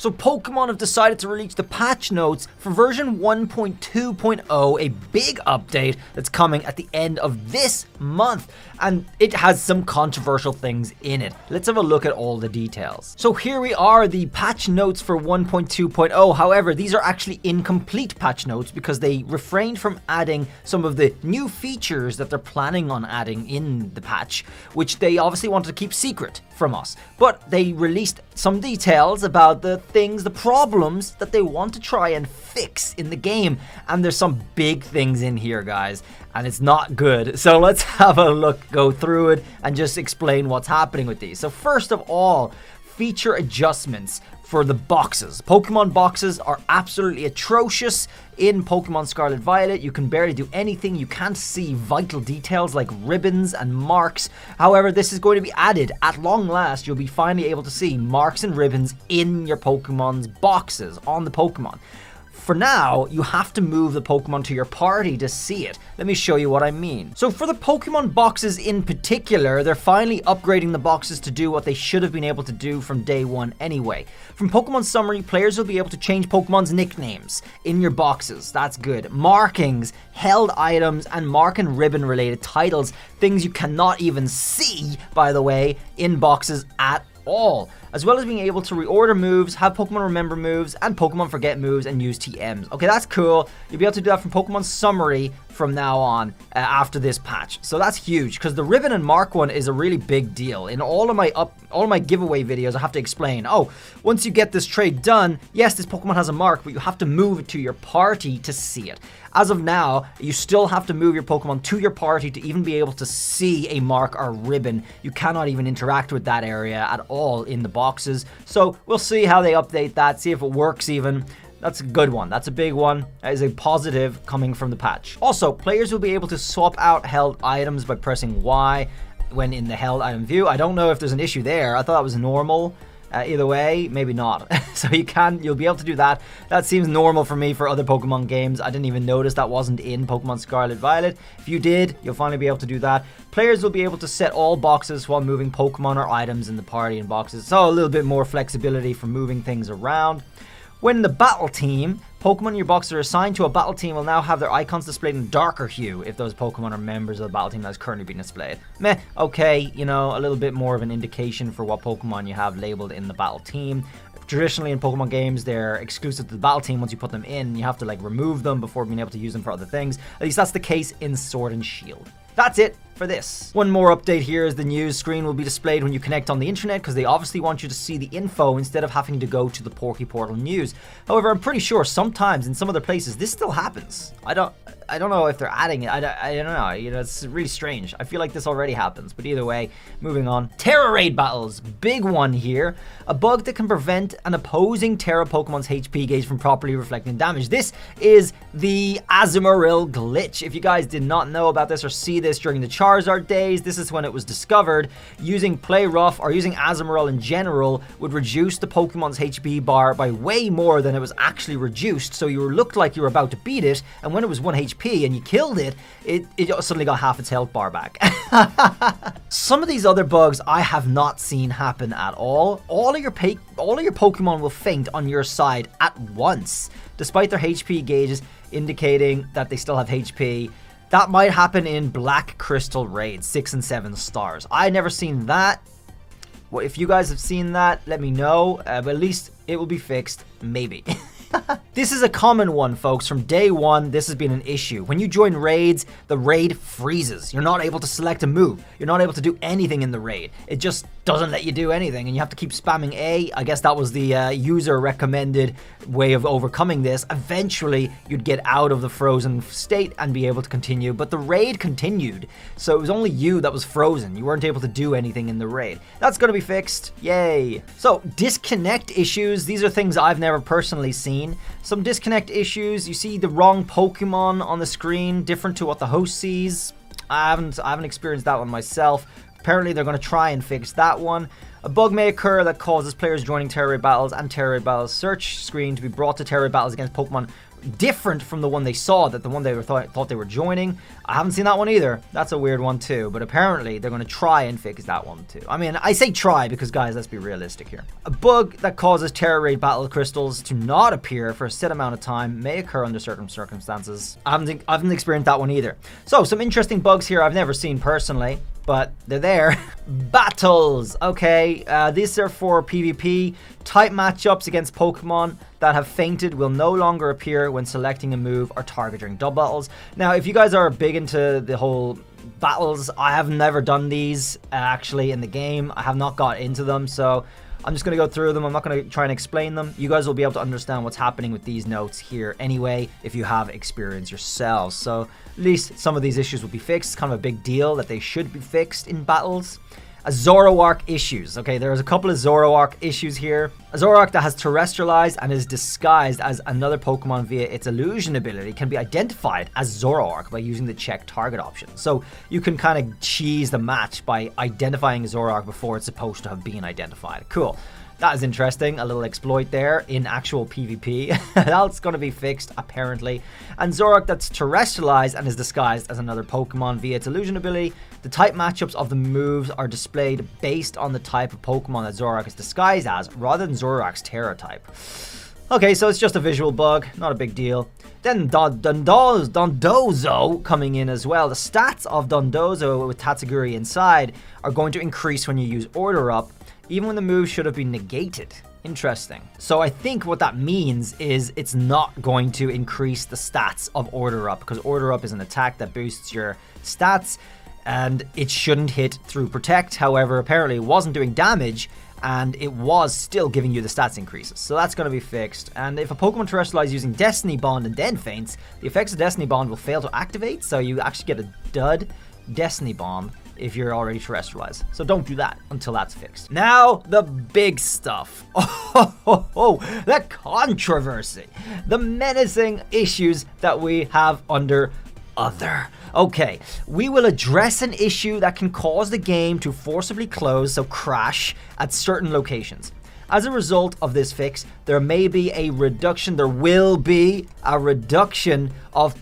So Pokemon have decided to release the patch notes for version 1.2.0, a big update that's coming at the end of this month, and it has some controversial things in it. Let's have a look at all the details. So here we are, the patch notes for 1.2.0. However, these are actually incomplete patch notes because they refrained from adding some of the new features that they're planning on adding in the patch, which they obviously wanted to keep secret from us. But they released some details about the things, the problems that they want to try and fix in the game. And there's some big things in here, guys, and it's not good. So let's have a look, go through it, and just explain what's happening with these. So first of all, feature adjustments for the boxes. Pokemon boxes are absolutely atrocious in Pokemon Scarlet Violet. You can barely do anything. You can't see vital details like ribbons and marks. However, this is going to be added. At long last, you'll be finally able to see marks and ribbons in your Pokemon's boxes on the Pokemon. For now, you have to move the Pokemon to your party to see it. Let me show you what I mean. So for the Pokemon boxes in particular, they're finally upgrading the boxes to do what they should have been able to do from day one anyway. From Pokemon Summary, players will be able to change Pokemon's nicknames in your boxes. That's good. Markings, held items, and mark and ribbon related titles. Things you cannot even see, by the way, in boxes at all, as well as being able to reorder moves, have Pokemon remember moves, and Pokemon forget moves, and use TMs. Okay, that's cool. You'll be able to do that from Pokemon Summary from now on after this patch. So that's huge, because the ribbon and mark one is a really big deal. In all of my giveaway videos, I have to explain, oh, once you get this trade done, yes, this Pokemon has a mark, but you have to move it to your party to see it. As of now, you still have to move your Pokemon to your party to even be able to see a mark or ribbon. You cannot even interact with that area at all in the boxes. So we'll see how they update that, see if it works even. That's a good one. That's a big one. That is a positive coming from the patch. Also, players will be able to swap out held items by pressing Y when in the held item view. I don't know if there's an issue there. I thought that was normal. Either way, maybe not. So you'll be able to do that. That seems normal for me for other Pokemon games. I didn't even notice that wasn't in Pokemon Scarlet Violet. If you did, you'll finally be able to do that. Players will be able to set all boxes while moving Pokemon or items in the party and boxes. So a little bit more flexibility for moving things around. When the battle team, Pokemon in your box that are assigned to a battle team will now have their icons displayed in a darker hue if those Pokemon are members of the battle team that is currently being displayed. Meh, okay, you know, a little bit more of an indication for what Pokemon you have labeled in the battle team. Traditionally in Pokemon games, they're exclusive to the battle team. Once you put them in, you have to like remove them before being able to use them for other things. At least that's the case in Sword and Shield. That's it for this. One more update here is the news screen will be displayed when you connect on the internet, because they obviously want you to see the info instead of having to go to the Porky Portal news. However, I'm pretty sure sometimes in some other places this still happens. I don't know if they're adding it. I don't know. You know, it's really strange. I feel like this already happens, but either way, moving on. Terra Raid battles, big one here. A bug that can prevent an opposing Terra Pokemon's HP gauge from properly reflecting damage. This is the Azumarill glitch. If you guys did not know about this or see this during the Charizard days, this is when it was discovered. Using Play Rough or using Azumarill in general would reduce the Pokemon's HP bar by way more than it was actually reduced. So you looked like you were about to beat it, and when it was 1 HP and you killed it, it suddenly got half its health bar back. Some of these other bugs I have not seen happen at all. All of your Pokemon will faint on your side at once, despite their HP gauges indicating that they still have HP. That might happen in Black Crystal raids, 6 and 7 stars. I never seen that. Well, if you guys have seen that, let me know. But at least it will be fixed, maybe. This is a common one, folks. From day one, this has been an issue. When you join raids, the raid freezes. You're not able to select a move. You're not able to do anything in the raid. It just doesn't let you do anything, and you have to keep spamming A. I guess that was the user recommended way of overcoming this. Eventually, you'd get out of the frozen state and be able to continue, but the raid continued. So it was only you that was frozen. You weren't able to do anything in the raid. That's going to be fixed. Yay. So, disconnect issues. These are things I've never personally seen. Some disconnect issues. You see the wrong Pokemon on the screen, different to what the host sees. I haven't experienced that one myself. Apparently they're going to try and fix that one. A bug may occur that causes players joining Terra Raid battles and Terra Raid battles search screen to be brought to Terra Raid battles against Pokemon different from the one they saw, that the one they thought they were joining. I haven't seen that one either. That's a weird one too, but apparently they're going to try and fix that one too. I mean, I say try because, guys, let's be realistic here. A bug that causes Terra Raid battle crystals to not appear for a set amount of time may occur under certain circumstances. I haven't experienced that one either. So some interesting bugs here I've never seen personally, but they're there. Battles. Okay, these are for PvP. Type matchups against Pokemon that have fainted will no longer appear when selecting a move or targeting double battles. Now, if you guys are big into the whole battles, I have never done these actually in the game. I have not got into them, so I'm just going to go through them. I'm not going to try and explain them. You guys will be able to understand what's happening with these notes here anyway if you have experience yourselves. So at least some of these issues will be fixed. It's kind of a big deal that they should be fixed in battles. A Zoroark issues. Okay, there's a couple of Zoroark issues here. A Zoroark that has terrestrialized and is disguised as another Pokemon via its illusion ability can be identified as Zoroark by using the check target option. So you can kind of cheese the match by identifying Zoroark before it's supposed to have been identified. Cool. That is interesting. A little exploit there in actual PvP. That's going to be fixed, apparently. And Zoroark that's terrestrialized and is disguised as another Pokemon via its illusion ability. The type matchups of the moves are displayed based on the type of Pokemon that Zoroark is disguised as, rather than Zoroark's Terra type. Okay, so it's just a visual bug. Not a big deal. Then Dondozo coming in as well. The stats of Dondozo with Tatsugiri inside are going to increase when you use Order Up, even when the move should have been negated. Interesting. So I think what that means is it's not going to increase the stats of Order Up, because Order Up is an attack that boosts your stats and it shouldn't hit through Protect. However, apparently it wasn't doing damage and it was still giving you the stats increases. So that's going to be fixed. And if a Pokemon terrestrializes using Destiny Bond and then faints, the effects of Destiny Bond will fail to activate, so you actually get a dud Destiny Bond if you're already terrestrialized. So don't do that until that's fixed. Now, the big stuff. The controversy. The menacing issues that we have under Other. Okay, we will address an issue that can cause the game to forcibly close, so crash, at certain locations. As a result of this fix, there will be a reduction of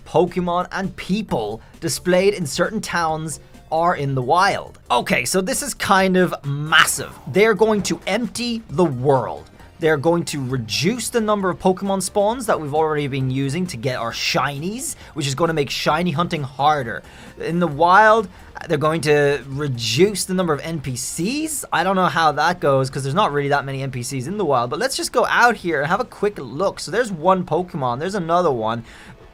Pokemon and people displayed in certain towns or in the wild. Okay, so this is kind of massive. They're going to empty the world. They're going to reduce the number of Pokemon spawns that we've already been using to get our shinies, which is going to make shiny hunting harder. In the wild, they're going to reduce the number of NPCs. I don't know how that goes because there's not really that many NPCs in the wild, but let's just go out here and have a quick look. So there's one Pokemon, there's another one.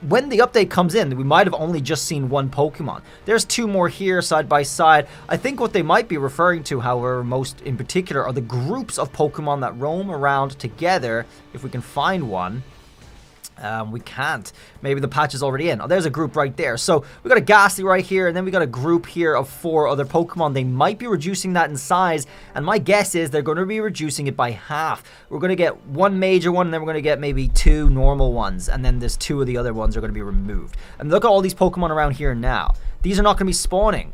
When the update comes in, we might have only just seen one Pokemon. There's two more here side by side. I think what they might be referring to, however, most in particular, are the groups of Pokemon that roam around together. If we can find one. We can't. Maybe the patch is already in. Oh, there's a group right there. So we got a Ghastly right here, and then we got a group here of 4 other Pokemon. They might be reducing that in size, and my guess is they're going to be reducing it by half. We're going to get one major one, and then we're going to get maybe 2 normal ones, and then there's 2 of the other ones are going to be removed. And look at all these Pokemon around here now. These are not going to be spawning.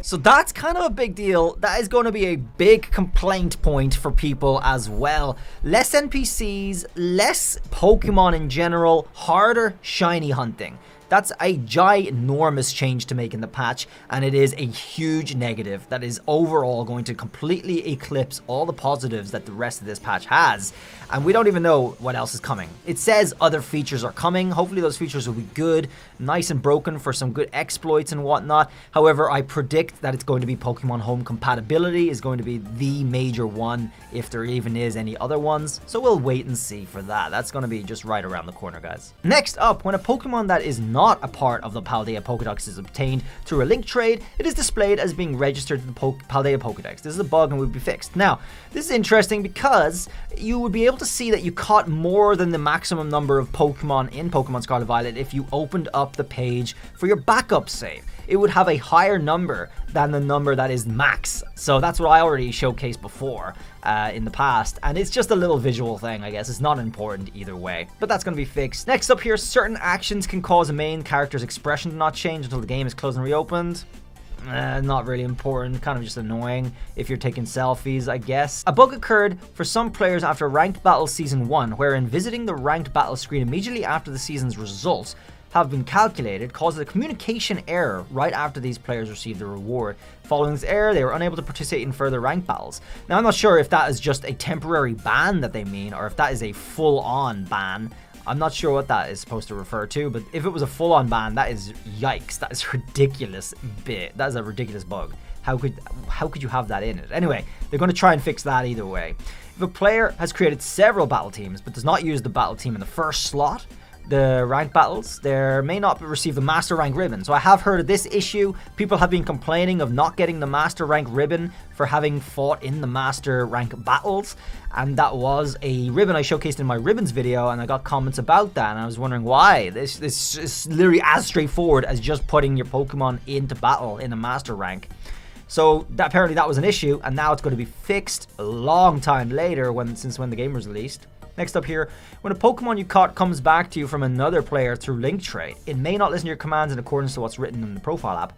So that's kind of a big deal. That is going to be a big complaint point for people as well. Less NPCs, less Pokemon in general, harder shiny hunting. That's a ginormous change to make in the patch, and it is a huge negative that is overall going to completely eclipse all the positives that the rest of this patch has, and we don't even know what else is coming. It says other features are coming. Hopefully those features will be good, nice and broken for some good exploits and whatnot. However, I predict that it's going to be Pokemon Home compatibility is going to be the major one, if there even is any other ones, so we'll wait and see for that. That's going to be just right around the corner, guys. Next up, when a Pokemon that is not a part of the Paldea Pokedex is obtained through a link trade, it is displayed as being registered to the Paldea Pokedex. This is a bug and will be fixed. Now, this is interesting because you would be able to see that you caught more than the maximum number of Pokemon in Pokemon Scarlet Violet if you opened up the page for your backup save. It would have a higher number than the number that is max. So that's what I already showcased before in the past. And it's just a little visual thing, I guess. It's not important either way. But that's going to be fixed. Next up here, certain actions can cause a main character's expression to not change until the game is closed and reopened. not really important, kind of just annoying if you're taking selfies, I guess. A bug occurred for some players after Ranked Battle Season 1, wherein visiting the Ranked Battle screen immediately after the season's results have been calculated causes a communication error right after these players received the reward. Following this error, they were unable to participate in further ranked battles. Now, I'm not sure if that is just a temporary ban that they mean, or if that is a full-on ban. I'm not sure what that is supposed to refer to, but if it was a full-on ban, that is yikes. That is ridiculous bit. That is a ridiculous bug. How could you have that in it? Anyway, they're going to try and fix that either way. If a player has created several battle teams, but does not use the battle team in the first slot, the ranked battles, there may not receive the master rank ribbon. So I have heard of this issue. People have been complaining of not getting the master rank ribbon for having fought in the master rank battles, and that was a ribbon I showcased in my ribbons video, and I got comments about that, and I was wondering why. This is literally as straightforward as just putting your Pokemon into battle in a master rank. So apparently that was an issue, and now it's going to be fixed a long time later since when the game was released. Next up here, when a Pokemon you caught comes back to you from another player through Link Trade, it may not listen to your commands in accordance to what's written in the profile app.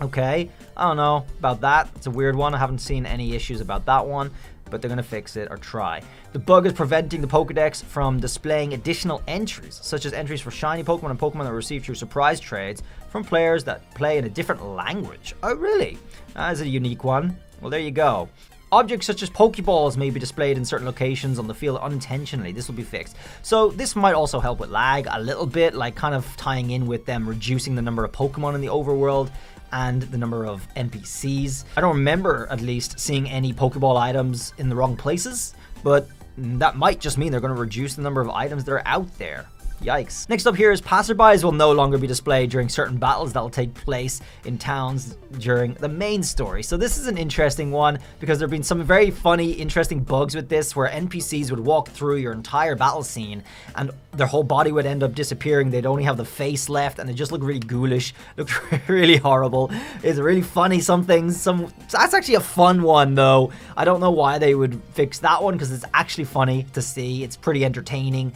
Okay, I don't know about that. It's a weird one. I haven't seen any issues about that one, but they're going to fix it or try. The bug is preventing the Pokedex from displaying additional entries, such as entries for shiny Pokemon and Pokemon that were received through surprise trades from players that play in a different language. Oh, really? That is a unique one. Well, there you go. Objects such as Pokeballs may be displayed in certain locations on the field unintentionally. This will be fixed. So this might also help with lag a little bit, like kind of tying in with them reducing the number of Pokemon in the overworld and the number of NPCs. I don't remember, at least, seeing any Pokeball items in the wrong places, but that might just mean they're going to reduce the number of items that are out there. Yikes. Next up here is passerbys will no longer be displayed during certain battles that will take place in towns during the main story. So this is an interesting one because there have been some very funny, interesting bugs with this where NPCs would walk through your entire battle scene and their whole body would end up disappearing. They'd only have the face left and they just look really ghoulish, look really horrible. It's really funny, some things. That's actually a fun one though. I don't know why they would fix that one because it's actually funny to see. It's pretty entertaining.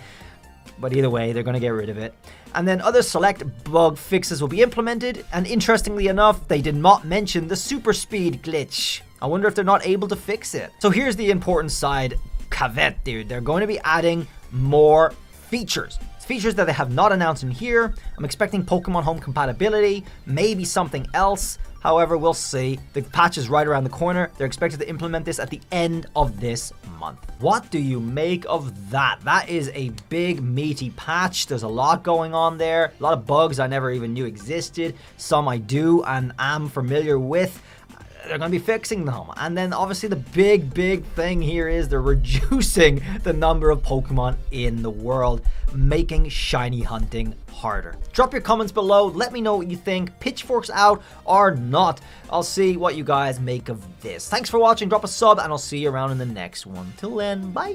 But either way, they're going to get rid of it. And then other select bug fixes will be implemented. And interestingly enough, they did not mention the super speed glitch. I wonder if they're not able to fix it. So here's the important side caveat, dude. They're going to be adding more features. Features that they have not announced in here. I'm expecting Pokemon Home compatibility, maybe something else. However, we'll see. The patch is right around the corner. They're expected to implement this at the end of this month. What do you make of that? That is a big, meaty patch. There's a lot going on there. A lot of bugs I never even knew existed. Some I do and am familiar with. They're going to be fixing them. And then obviously the big thing here is they're reducing the number of Pokemon in the world, making shiny hunting harder. Drop your comments below. Let me know what you think. Pitchforks out or not. I'll see what you guys make of this. Thanks for watching. Drop a sub and I'll see you around in the next one. Till then, bye.